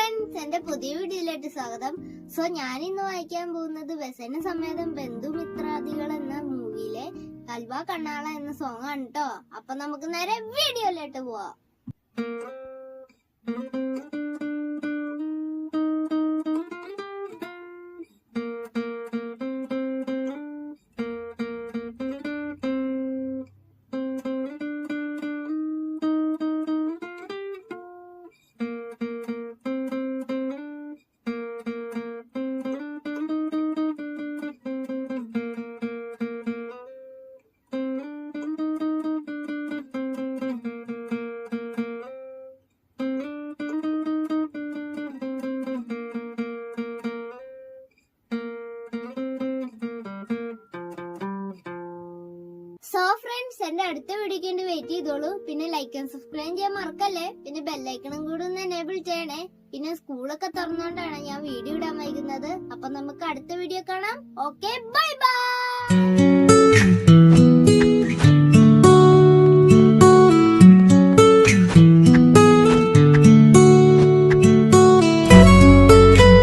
Friends, എന്റെ പുതിയ വീഡിയോയിലേക്ക് സ്വാഗതം. സോ ഞാൻ ഇന്ന് വായിക്കാൻ പോകുന്നത് വ്യസന സമേതം ബന്ധുമിത്രാദികൾ എന്ന മൂവിയിലെ കൽവ കണ്ണാള എന്ന സോങ് ആണ് കേട്ടോ. അപ്പൊ നമുക്ക് നേരെ വീഡിയോയിലേക്ക് പോവാം. സോ ഫ്രണ്ട്സ്, എന്റെ അടുത്ത വീഡിയോക്ക് വേണ്ടി വെയിറ്റ് ചെയ്തോളൂ. പിന്നെ ലൈക്ക് ആൻഡ് സബ്സ്ക്രൈബ് ചെയ്യാൻ മറക്കല്ലേ. പിന്നെ ബെല്ലൈക്കണും കൂടെ ഒന്ന് എനേബിൾ ചെയ്യണേ. പിന്നെ സ്കൂളൊക്കെ തുറന്നുകൊണ്ടാണ് ഞാൻ വീഡിയോ ഇടാൻ വൈകുന്നത്. അപ്പൊ നമുക്ക് അടുത്ത വീഡിയോ കാണാം. Okay, bye bye.